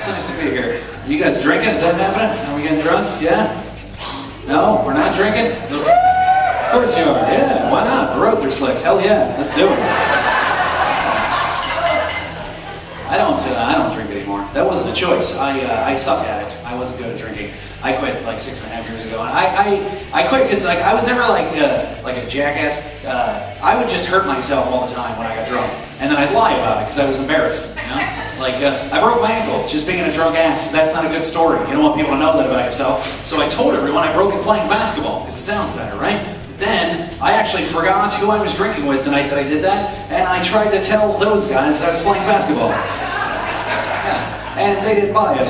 It's nice to be here. Are you guys drinking? Is that happening? Are we getting drunk? Yeah? No? We're not drinking? Of course you are. Yeah, why not? The roads are slick. Hell yeah. Let's do it. I don't drink anymore. That wasn't a choice. I suck at it. I wasn't good at drinking. I quit like 6.5 years ago, and I quit because like I was never like a jackass. I would just hurt myself all the time when I got drunk, and then I'd lie about it because I was embarrassed. You know? Like I broke my ankle just being a drunk ass. That's not a good story. You don't want people to know that about yourself. So I told everyone I broke it playing basketball because it sounds better, right? Then, I actually forgot who I was drinking with the night that I did that, and I tried to tell those guys that I was playing basketball. Yeah. And they didn't buy it.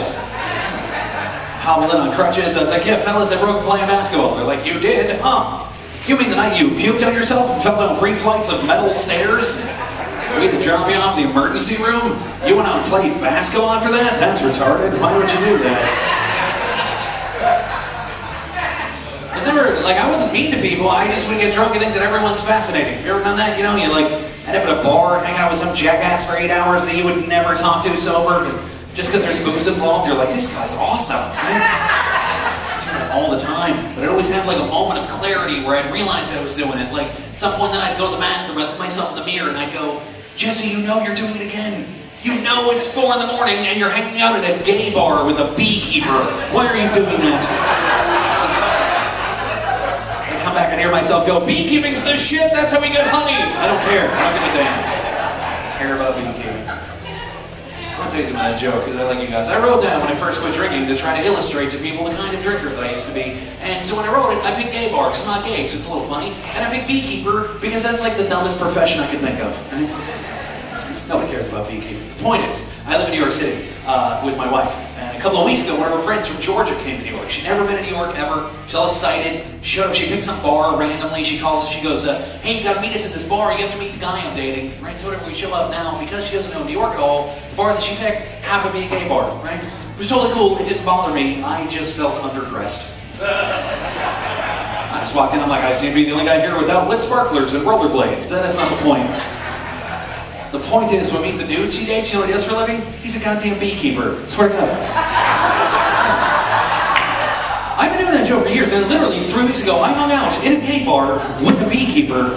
Hobbling on crutches, I was like, yeah, fellas, I broke playing basketball. They're like, you did? Huh? You mean the night you puked on yourself and fell down 3 flights of metal stairs? We had to drop you off the emergency room? You went out and played basketball after that? That's retarded. Why would you do that? I wasn't mean to people, I just would get drunk and think that everyone's fascinating. You ever done that? You know, you like end up at a bar, hang out with some jackass for 8 hours that you would never talk to sober, but just because there's booze involved, you're like, this guy's awesome. I do that all the time, but I'd always have like a moment of clarity where I'd realize I was doing it. Like, at some point then I'd go to the bathroom, I'd look myself in the mirror and I'd go, Jesse, you know you're doing it again. You know it's 4 in the morning and you're hanging out at a gay bar with a beekeeper. Why are you doing that? Come back and hear myself go, beekeeping's the shit, that's how we get honey. I don't care, I'm not gonna damn. I care about beekeeping. I'll tell you some of that joke, because I like you guys. I wrote that when I first quit drinking to try to illustrate to people the kind of drinker that I used to be. And so when I wrote it, I picked gay bar, because I'm not gay, so it's a little funny. And I picked beekeeper, because that's like the dumbest profession I could think of. Nobody cares about beekeeping. The point is, I live in New York City with my wife. And a couple of weeks ago, one of her friends from Georgia came to New York. She'd never been to New York ever. She's all excited. She showed up. She picked some bar randomly. She calls us. She goes, hey, you got to meet us at this bar. You have to meet the guy I'm dating. Right? So whatever, we show up now. Because she doesn't know New York at all, the bar that she picked happened to be a gay bar. Right? It was totally cool. It didn't bother me. I just felt underdressed. I just walked in. I'm like, I seem to be the only guy here without lit sparklers and rollerblades. But that's not the point. The point is, when we meet the dude she dates, you know what he does for a living? He's a goddamn beekeeper. Swear to God. I've been doing that joke for years, and literally 3 weeks ago, I hung out in a gay bar with a beekeeper,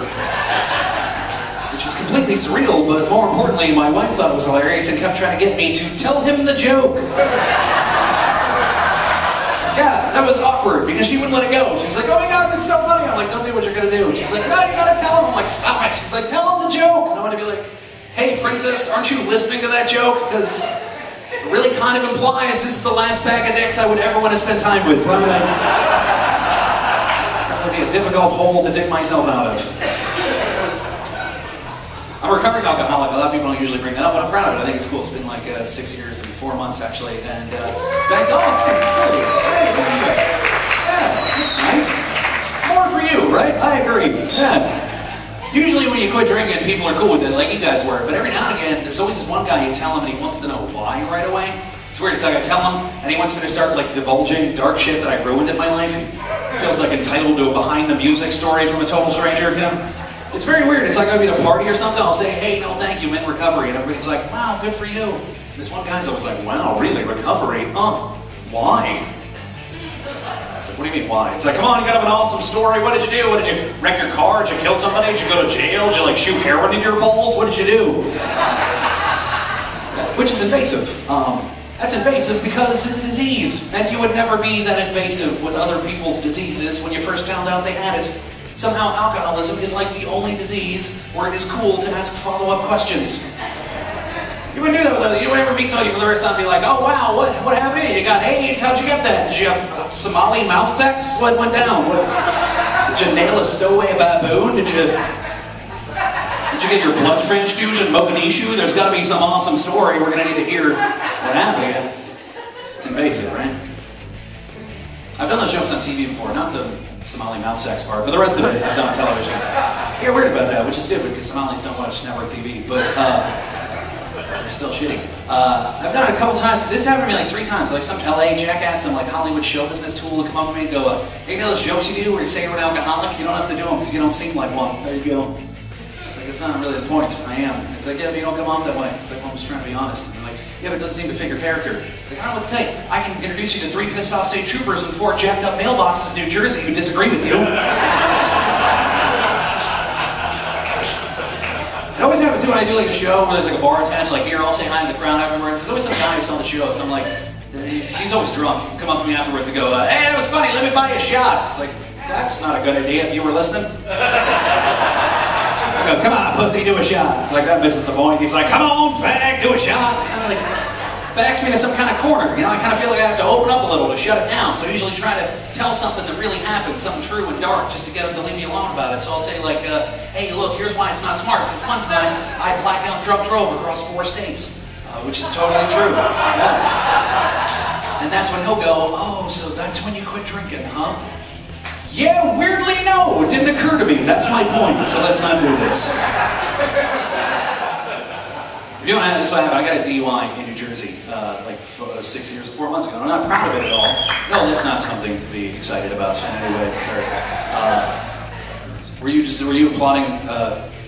which is completely surreal, but more importantly, my wife thought it was hilarious and kept trying to get me to tell him the joke. Yeah, that was awkward, because she wouldn't let it go. She's like, oh my God, this is so funny. I'm like, don't do what you're gonna do. She's like, no, you gotta tell him. I'm like, stop it. She's like, tell him the joke. And I want to be like, hey, princess, aren't you listening to that joke? Because it really kind of implies this is the last bag of dicks I would ever want to spend time with. That would be a difficult hole to dig myself out of. I'm a recovering alcoholic. A lot of people don't usually bring that up, but I'm proud of it. I think it's cool. It's been like 6 years and 4 months, actually. And thanks. Oh, hey, yeah, nice. More for you, right? I agree. Yeah. Usually when you quit drinking, people are cool with it, like you guys were. But every now and again, there's always this one guy you tell him and he wants to know why right away. It's weird. It's like I tell him and he wants me to start like divulging dark shit that I ruined in my life. He feels like entitled to a behind the music story from a total stranger, you know? It's very weird. It's like I'll be at a party or something. I'll say, hey, no thank you, I'm in recovery. And everybody's like, wow, good for you. And this one guy's always like, wow, really, recovery? Huh? Why? What do you mean, why? It's like, come on, you gotta have an awesome story. What did you do? What did you wreck your car? Did you kill somebody? Did you go to jail? Did you like shoot heroin in your balls? What did you do? Which is invasive. That's invasive because it's a disease. And you would never be that invasive with other people's diseases when you first found out they had it. Somehow alcoholism is like the only disease where it is cool to ask follow-up questions. You wouldn't do that with other. You would never meet somebody for the first time and be like, oh wow, what happened to you? You got AIDS, how'd you get that? Did you have Somali mouth sex? What went down? Did you nail a stowaway baboon? Did you get your blood transfusion Mogadishu? There's gotta be some awesome story we're gonna need to hear what happened to you. It's invasive, right? I've done those jokes on TV before, not the Somali mouth sex part, but the rest of it I've done on television. You're weird about that, which is stupid because Somalis don't watch network TV, but they're still shitty. I've done it a couple times. This happened to me like 3 times. Like some LA jackass, some like Hollywood show business tool to come up to me and go, hey, you know those jokes you do where you say you're an alcoholic? You don't have to do them because you don't seem like one. There you go. It's like, like, it's not really the point. I am. It's like, yeah, but you don't come off that way. It's like, well, I'm just trying to be honest. And they're like, yeah, but it doesn't seem to fit your character. It's like, I don't know what to tell you. I can introduce you to 3 pissed off state troopers and 4 jacked up mailboxes in New Jersey who disagree with you. It always happens too when I do like a show where there's like a bar attached, like here, I'll say hi to the crowd afterwards. There's always some guy who's on the show, so I'm like, he's always drunk. He'll come up to me afterwards and go, hey, that was funny, let me buy you a shot. It's like, that's not a good idea if you were listening. I go, come on, pussy, do a shot. It's like, that misses the point. He's like, come on, fag, do a shot. And I'm like, backs me to some kind of corner. You know, I kind of feel like I have to open up a little to shut it down. So I usually try to tell something that really happened, something true and dark, just to get them to leave me alone about it. So I'll say like, hey, look, here's why it's not smart. Because one time, I blackout drunk drove across 4 states, which is totally true. Yeah. And that's when he'll go, oh, so that's when you quit drinking, huh? Yeah, weirdly, no, it didn't occur to me. That's my point, so let's not do this. If you don't have this, what happened, I got a DUI in New Jersey, like 6 years, 4 months ago. I'm not proud of it at all. No, that's not something to be excited about in any way, sorry. Were you applauding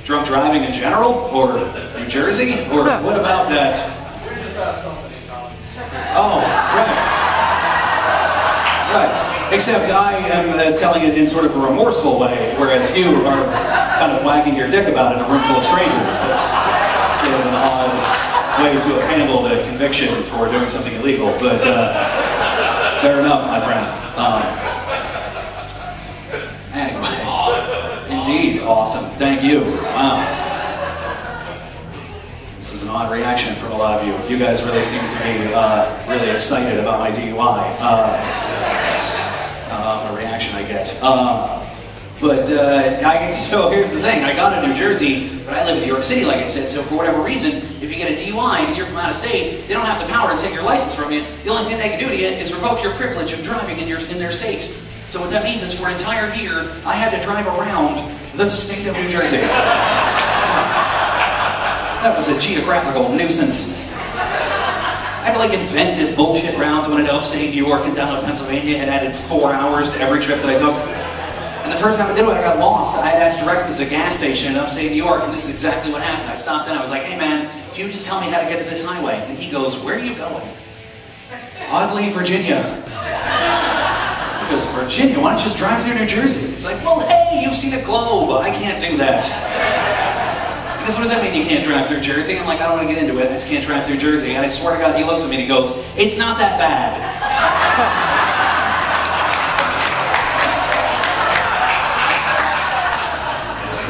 drunk driving in general, or New Jersey, or what about that? We just have something in common. Oh, right. Right. Except I am telling it in sort of a remorseful way, whereas you are kind of wagging your dick about it in a room full of strangers. That's sort of an odd way to have handled a conviction for doing something illegal, but fair enough, my friend. Anyway, indeed, awesome. Thank you. Wow. This is an odd reaction from a lot of you. You guys really seem to be really excited about my DUI. It's not often a reaction I get. So here's the thing. I got in New Jersey, but I live in New York City, like I said, so for whatever reason, if you get a DUI and you're from out of state, they don't have the power to take your license from you. The only thing they can do to you is revoke your privilege of driving in their state. So what that means is for an entire year, I had to drive around the state of New Jersey. That was a geographical nuisance. I had to like invent this bullshit route to into upstate New York and down to Pennsylvania and added 4 hours to every trip that I took. And the first time I did it, I got lost. I had asked directors at a gas station in upstate New York, and this is exactly what happened. I stopped and I was like, hey man, can you just tell me how to get to this highway? And he goes, where are you going? Oddly, Virginia. He goes, Virginia? Why don't you just drive through New Jersey? It's like, well, hey, you've seen a globe. I can't do that. Because what does that mean you can't drive through Jersey? I'm like, I don't want to get into it. I just can't drive through Jersey. And I swear to God, he looks at me and he goes, it's not that bad.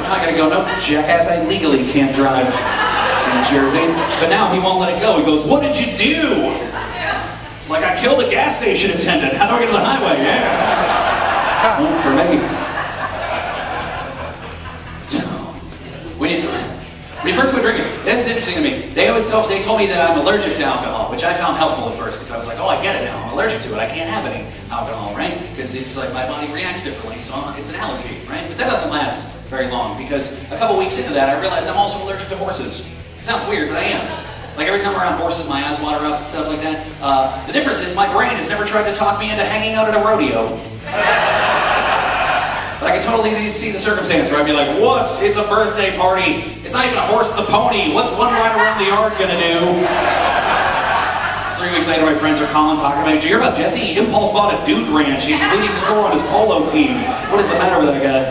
I'm not going to go, no, jackass, I legally can't drive in Jersey. But now he won't let it go. He goes, what did you do? It's like, I killed a gas station attendant. How do I get to the highway? Yeah. Home for me. So, when you first quit drinking, that's interesting to me. They told me that I'm allergic to alcohol, which I found helpful at first, because I was like, oh, I get it now. I'm allergic to it. I can't have any alcohol, right? Because it's like my body reacts differently, so it's an allergy, right? But that doesn't last very long, because a couple weeks into that, I realized I'm also allergic to horses. It sounds weird, but I am. Like every time I'm around horses, my eyes water up and stuff like that. The difference is my brain has never tried to talk me into hanging out at a rodeo. But I can totally see the circumstance where I'd be like, what? It's a birthday party. It's not even a horse, it's a pony. What's one ride around the yard gonna do? 3 weeks later, my friends are calling, talking about, did you hear about Jesse? Impulse bought a dude ranch. He's leading score on his polo team. What is the matter with that guy?